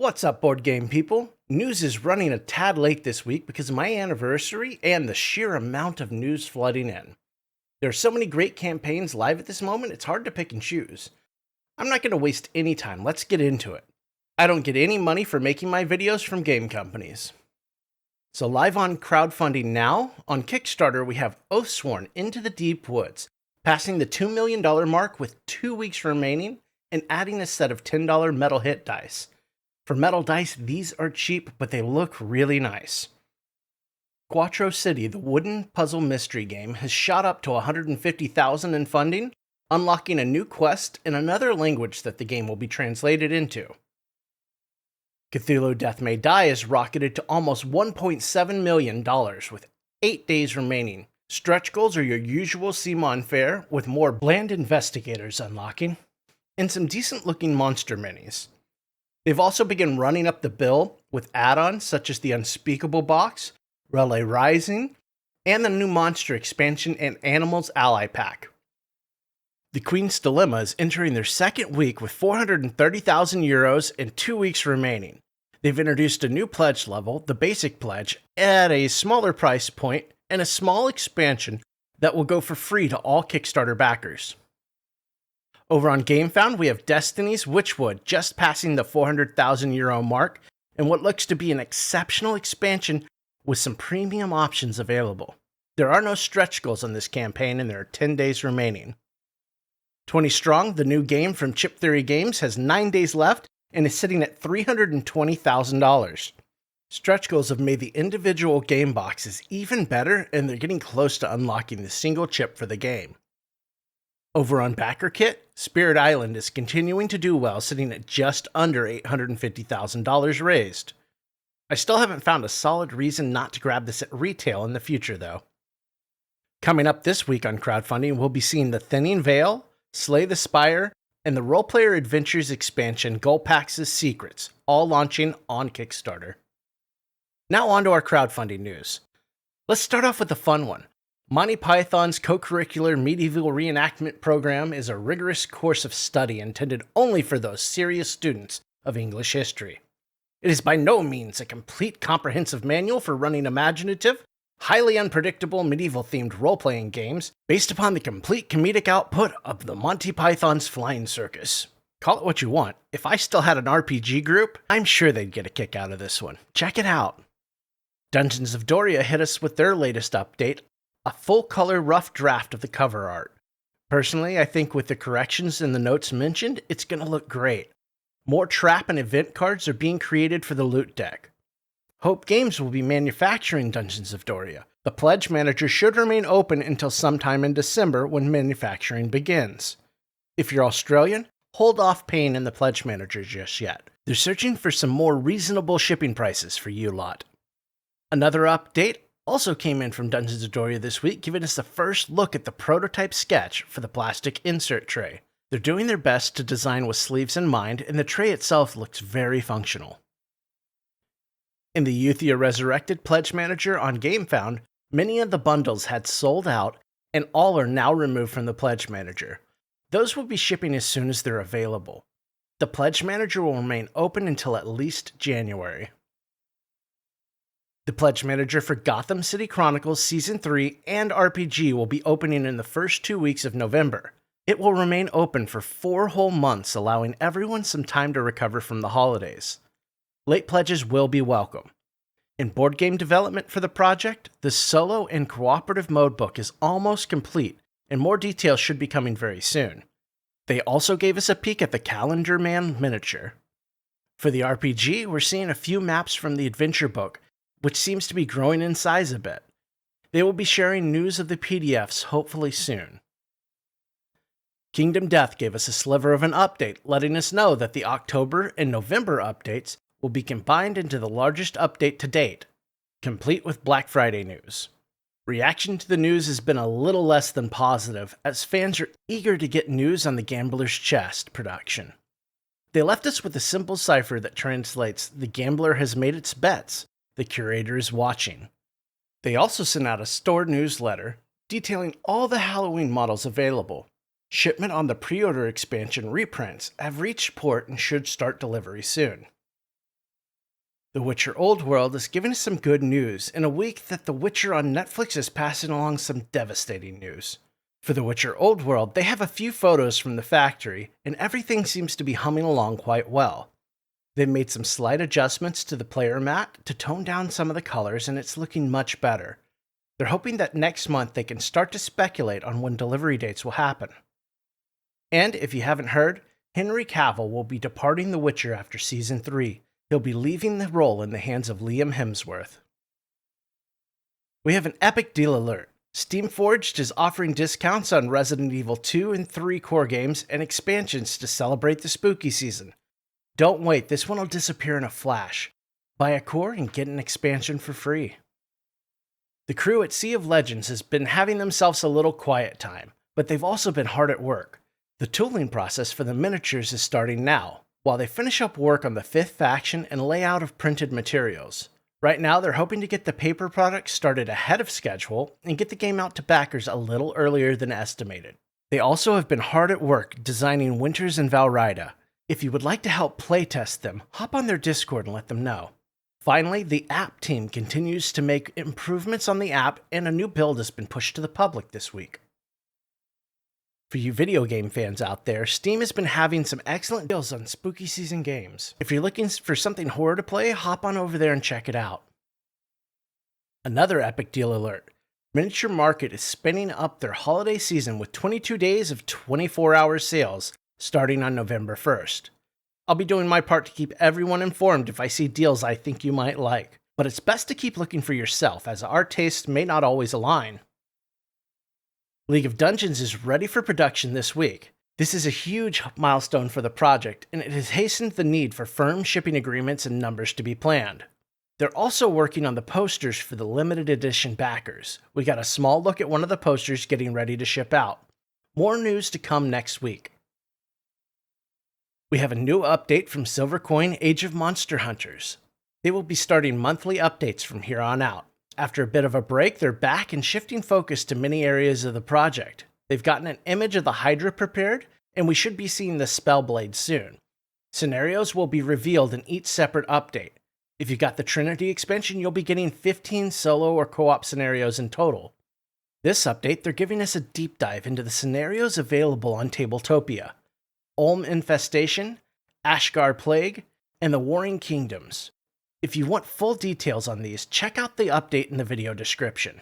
What's up, board game people? News is running a tad late this week because of my anniversary and the sheer amount of news flooding in. There are so many great campaigns live at this moment, it's hard to pick and choose. I'm not going to waste any time, let's get into it. I don't get any money for making my videos from game companies. So live on crowdfunding now, on Kickstarter we have Oathsworn Into the Deep Woods, passing the $2 million mark with 2 weeks remaining and adding a set of $10 metal hit dice. For metal dice, these are cheap, but they look really nice. Quatro City, the wooden puzzle mystery game, has shot up to $150,000 in funding, unlocking a new quest in another language that the game will be translated into. Cthulhu Death May Die is rocketed to almost $1.7 million with 8 days remaining. Stretch goals are your usual CMON fare, with more bland investigators unlocking, and some decent looking monster minis. They've also begun running up the bill with add-ons such as the Unspeakable Box, Relay Rising, and the new Monster expansion and Animals Ally Pack. The Queen's Dilemma is entering their second week with 430,000 euros and 2 weeks remaining. They've introduced a new pledge level, the Basic Pledge, at a smaller price point, and a small expansion that will go for free to all Kickstarter backers. Over on Gamefound, we have Destinies Witchwood just passing the 400,000 euro mark, and what looks to be an exceptional expansion with some premium options available. There are no stretch goals on this campaign, and there are 10 days remaining. 20 Strong, the new game from Chip Theory Games, has 9 days left and is sitting at $320,000. Stretch goals have made the individual game boxes even better, and they're getting close to unlocking the single chip for the game. Over on Backerkit, Spirit Island is continuing to do well, sitting at just under $850,000 raised. I still haven't found a solid reason not to grab this at retail in the future, though. Coming up this week on crowdfunding, we'll be seeing The Thinning Veil, Slay the Spire, and the Role Player Adventures expansion Gulpax's Secrets, all launching on Kickstarter. Now on to our crowdfunding news. Let's start off with a fun one. Monty Python's Cocurricular Medieval Reenactment program is a rigorous course of study intended only for those serious students of English history. It is by no means a complete comprehensive manual for running imaginative, highly unpredictable medieval-themed role-playing games based upon the complete comedic output of the Monty Python's Flying Circus. Call it what you want. If I still had an RPG group, I'm sure they'd get a kick out of this one. Check it out. Dungeons of Doria hit us with their latest update, a full-color rough draft of the cover art. Personally, I think with the corrections in the notes mentioned, it's going to look great. More trap and event cards are being created for the loot deck. Hope Games will be manufacturing Dungeons of Doria. The Pledge Manager should remain open until sometime in December when manufacturing begins. If you're Australian, hold off paying in the Pledge Manager just yet. They're searching for some more reasonable shipping prices for you lot. Another update also came in from Dungeons of Doria this week, giving us the first look at the prototype sketch for the plastic insert tray. They're doing their best to design with sleeves in mind, and the tray itself looks very functional. In the Euthia Resurrected Pledge Manager on Gamefound, many of the bundles had sold out, and all are now removed from the Pledge Manager. Those will be shipping as soon as they're available. The Pledge Manager will remain open until at least January. The Pledge Manager for Gotham City Chronicles Season 3 and RPG will be opening in the first 2 weeks of November. It will remain open for 4 whole months, allowing everyone some time to recover from the holidays. Late pledges will be welcome. In board game development for the project, the solo and cooperative mode book is almost complete, and more details should be coming very soon. They also gave us a peek at the Calendar Man miniature. For the RPG, we're seeing a few maps from the adventure book, which seems to be growing in size a bit. They will be sharing news of the PDFs hopefully soon. Kingdom Death gave us a sliver of an update, letting us know that the October and November updates will be combined into the largest update to date, complete with Black Friday news. Reaction to the news has been a little less than positive, as fans are eager to get news on the Gambler's Chest production. They left us with a simple cipher that translates, "The gambler has made its bets. The curator is watching." They also sent out a store newsletter detailing all the Halloween models available. Shipment on the pre-order expansion reprints have reached port and should start delivery soon. The Witcher Old World is giving us some good news in a week that The Witcher on Netflix is passing along some devastating news. For The Witcher Old World, they have a few photos from the factory, and everything seems to be humming along quite well. They've made some slight adjustments to the player mat to tone down some of the colors, and it's looking much better. They're hoping that next month they can start to speculate on when delivery dates will happen. And if you haven't heard, Henry Cavill will be departing The Witcher after Season 3. He'll be leaving the role in the hands of Liam Hemsworth. We have an epic deal alert. Steamforged is offering discounts on Resident Evil 2 and 3 core games and expansions to celebrate the spooky season. Don't wait, this one will disappear in a flash. Buy a core and get an expansion for free. The crew at Sea of Legends has been having themselves a little quiet time, but they've also been hard at work. The tooling process for the miniatures is starting now, while they finish up work on the 5th faction and layout of printed materials. Right now, they're hoping to get the paper product started ahead of schedule and get the game out to backers a little earlier than estimated. They also have been hard at work designing Winters and Valrida. If you would like to help playtest them, hop on their Discord and let them know. Finally, the app team continues to make improvements on the app, and a new build has been pushed to the public this week. For you video game fans out there, Steam has been having some excellent deals on spooky season games. If you're looking for something horror to play, hop on over there and check it out. Another epic deal alert. Miniature Market is spinning up their holiday season with 22 days of 24-hour sales starting on November 1st. I'll be doing my part to keep everyone informed if I see deals I think you might like, but it's best to keep looking for yourself as our tastes may not always align. League of Dungeons is ready for production this week. This is a huge milestone for the project, and it has hastened the need for firm shipping agreements and numbers to be planned. They're also working on the posters for the limited edition backers. We got a small look at one of the posters getting ready to ship out. More news to come next week. We have a new update from Silvercoin Age of Monster Hunters. They will be starting monthly updates from here on out. After a bit of a break, they're back and shifting focus to many areas of the project. They've gotten an image of the Hydra prepared, and we should be seeing the Spellblade soon. Scenarios will be revealed in each separate update. If you got the Trinity expansion, you'll be getting 15 solo or co-op scenarios in total. This update, they're giving us a deep dive into the scenarios available on Tabletopia: Ulm Infestation, Ashgar Plague, and the Warring Kingdoms. If you want full details on these, check out the update in the video description.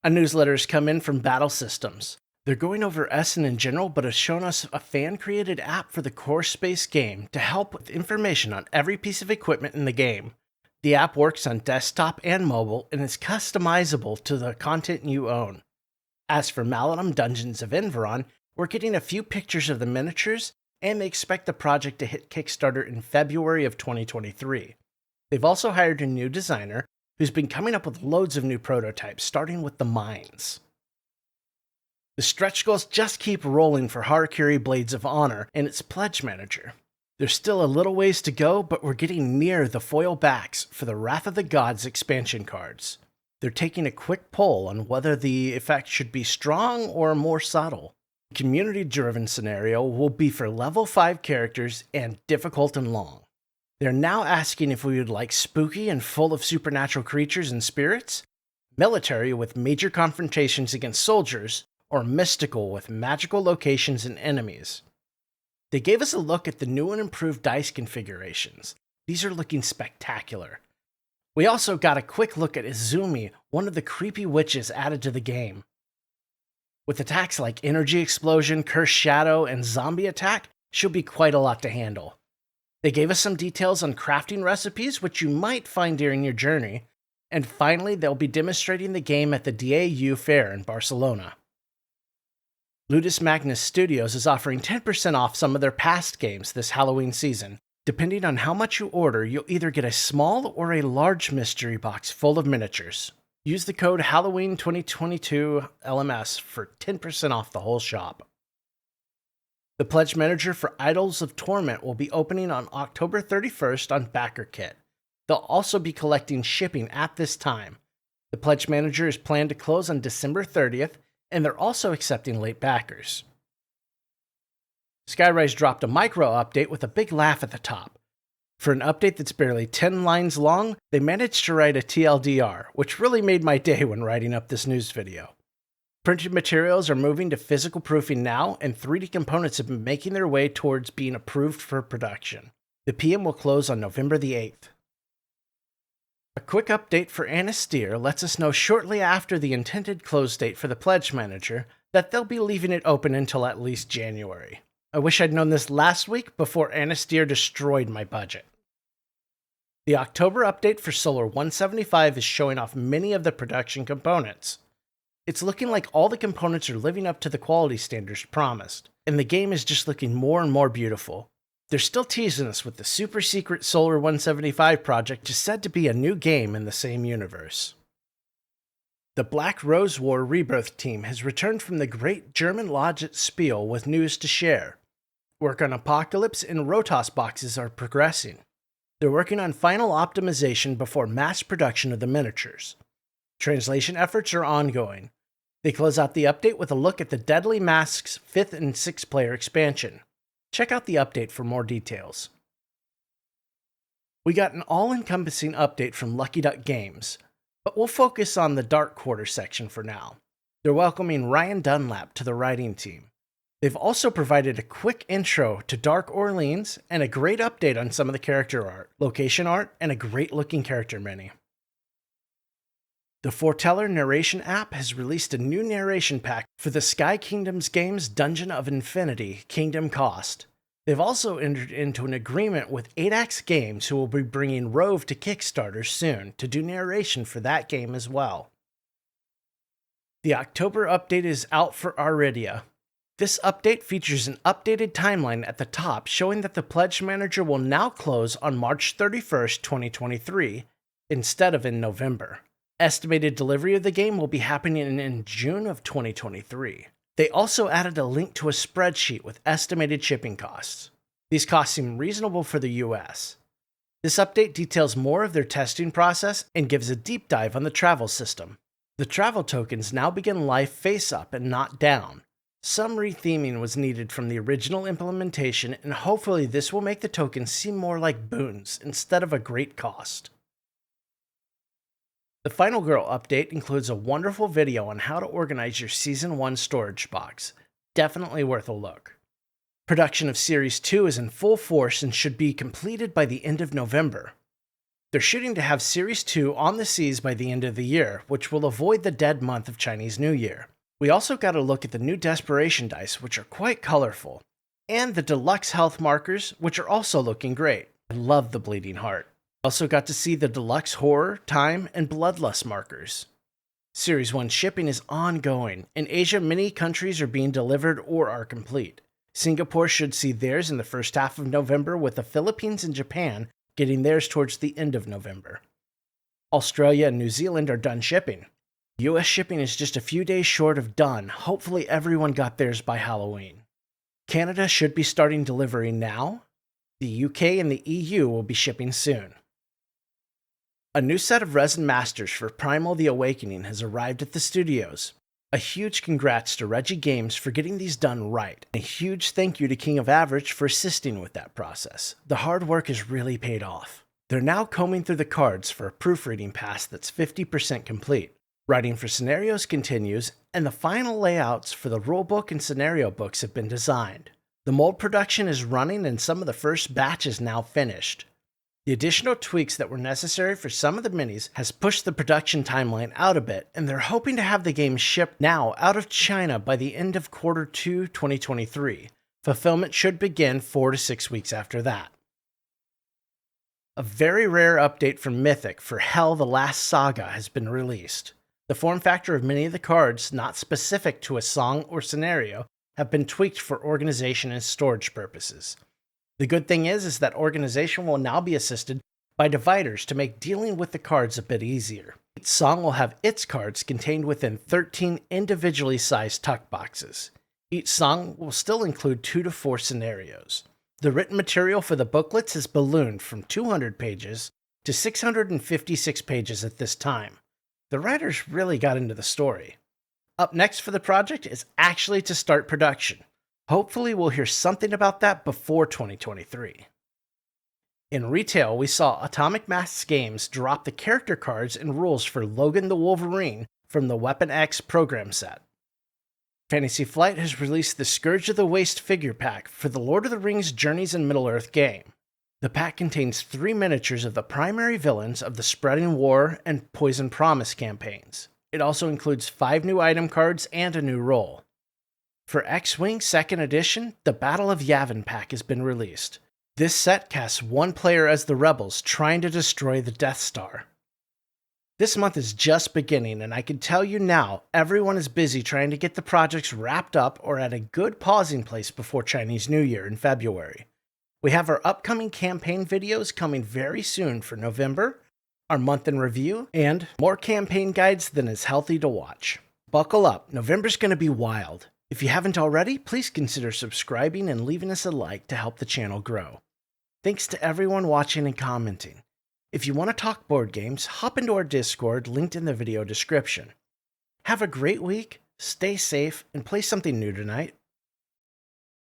A newsletter has come in from Battle Systems. They're going over Essen in general, but have shown us a fan-created app for the Core Space game to help with information on every piece of equipment in the game. The app works on desktop and mobile, and is customizable to the content you own. As for Maladum Dungeons of Enveron, we're getting a few pictures of the miniatures, and they expect the project to hit Kickstarter in February of 2023. They've also hired a new designer who's been coming up with loads of new prototypes, starting with the mines. The stretch goals just keep rolling for Harakiri Blades of Honor and its pledge manager. There's still a little ways to go, but we're getting near the foil backs for the Wrath of the Gods expansion cards. They're taking a quick poll on whether the effect should be strong or more subtle. The community-driven scenario will be for level 5 characters and difficult and long. They're now asking if we would like spooky and full of supernatural creatures and spirits, military with major confrontations against soldiers, or mystical with magical locations and enemies. They gave us a look at the new and improved dice configurations. These are looking spectacular. We also got a quick look at Izumi, one of the creepy witches added to the game. With attacks like Energy Explosion, Cursed Shadow, and Zombie Attack, she'll be quite a lot to handle. They gave us some details on crafting recipes, which you might find during your journey. And finally, they'll be demonstrating the game at the DAU Fair in Barcelona. Ludus Magnus Studios is offering 10% off some of their past games this Halloween season. Depending on how much you order, you'll either get a small or a large mystery box full of miniatures. Use the code Halloween2022LMS for 10% off the whole shop. The Pledge Manager for Idols of Torment will be opening on October 31st on Backerkit. They'll also be collecting shipping at this time. The Pledge Manager is planned to close on December 30th, and they're also accepting late backers. Skyrise dropped a micro update with a big laugh at the top. For an update that's barely 10 lines long, they managed to write a TLDR, which really made my day when writing up this news video. Printed materials are moving to physical proofing now, and 3D components have been making their way towards being approved for production. The PM will close on November the 8th. A quick update for Anastyr lets us know shortly after the intended close date for the Pledge Manager that they'll be leaving it open until at least January. I wish I'd known this last week before Anastyr destroyed my budget. The October update for Solar 175 is showing off many of the production components. It's looking like all the components are living up to the quality standards promised, and the game is just looking more and more beautiful. They're still teasing us with the super secret Solar 175 project just said to be a new game in the same universe. The Black Rose War Rebirth team has returned from the Great German Lodge at Spiel with news to share. Work on Apocalypse and Rotos boxes are progressing. They're working on final optimization before mass production of the miniatures. Translation efforts are ongoing. They close out the update with a look at the Deadly Masks 5th and 6th player expansion. Check out the update for more details. We got an all-encompassing update from Lucky Duck Games, but we'll focus on the Dark Quarter section for now. They're welcoming Ryan Dunlap to the writing team. They've also provided a quick intro to Dark Orleans and a great update on some of the character art, location art, and a great-looking character mini. The Foreteller narration app has released a new narration pack for the Sky Kingdoms game's Dungeon of Infinity Kingdom Cost. They've also entered into an agreement with 8Axe Games, who will be bringing Rove to Kickstarter soon to do narration for that game as well. The October update is out for Arydia. This update features an updated timeline at the top showing that the Pledge Manager will now close on March 31st, 2023, instead of in November. Estimated delivery of the game will be happening in June of 2023. They also added a link to a spreadsheet with estimated shipping costs. These costs seem reasonable for the US. This update details more of their testing process and gives a deep dive on the travel system. The travel tokens now begin life face up and not down. Some retheming was needed from the original implementation, and hopefully this will make the tokens seem more like boons instead of a great cost. The Final Girl update includes a wonderful video on how to organize your Season 1 storage box. Definitely worth a look. Production of Series 2 is in full force and should be completed by the end of November. They're shooting to have Series 2 on the seas by the end of the year, which will avoid the dead month of Chinese New Year. We also got a look at the new Desperation dice, which are quite colorful, and the deluxe health markers, which are also looking great. I love the Bleeding Heart. Also got to see the deluxe horror, time, and bloodlust markers. Series 1 shipping is ongoing. In Asia, many countries are being delivered or are complete. Singapore should see theirs in the first half of November, with the Philippines and Japan getting theirs towards the end of November. Australia and New Zealand are done shipping. US shipping is just a few days short of done. Hopefully everyone got theirs by Halloween. Canada should be starting delivery now. The UK and the EU will be shipping soon. A new set of resin masters for Primal The Awakening has arrived at the studios. A huge congrats to Reggie Games for getting these done right. A huge thank you to King of Average for assisting with that process. The hard work has really paid off. They're now combing through the cards for a proofreading pass that's 50% complete. Writing for scenarios continues, and the final layouts for the rulebook and scenario books have been designed. The mold production is running and some of the first batch is now finished. The additional tweaks that were necessary for some of the minis has pushed the production timeline out a bit, and they're hoping to have the game shipped now out of China by the end of Q2 2023. Fulfillment should begin 4 to 6 weeks after that. A very rare update from Mythic for Hel The Last Saga has been released. The form factor of many of the cards, not specific to a song or scenario, have been tweaked for organization and storage purposes. The good thing is that organization will now be assisted by dividers to make dealing with the cards a bit easier. Each song will have its cards contained within 13 individually sized tuck boxes. Each song will still include 2 to 4 scenarios. The written material for the booklets has ballooned from 200 pages to 656 pages at this time. The writers really got into the story. Up next for the project is actually to start production. Hopefully we'll hear something about that before 2023. In retail, we saw Atomic Mass Games drop the character cards and rules for Logan the Wolverine from the Weapon X program set. Fantasy Flight has released the Scourge of the Waste figure pack for the Lord of the Rings Journeys in Middle-earth game. The pack contains 3 miniatures of the primary villains of the Spreading War and Poison Promise campaigns. It also includes 5 new item cards and a new role. For X-Wing 2nd Edition, the Battle of Yavin pack has been released. This set casts one player as the rebels trying to destroy the Death Star. This month is just beginning, and I can tell you now, everyone is busy trying to get the projects wrapped up or at a good pausing place before Chinese New Year in February. We have our upcoming campaign videos coming very soon for November, our month in review, and more campaign guides than is healthy to watch. Buckle up, November's going to be wild. If you haven't already, please consider subscribing and leaving us a like to help the channel grow. Thanks to everyone watching and commenting. If you want to talk board games, hop into our Discord linked in the video description. Have a great week, stay safe, and play something new tonight.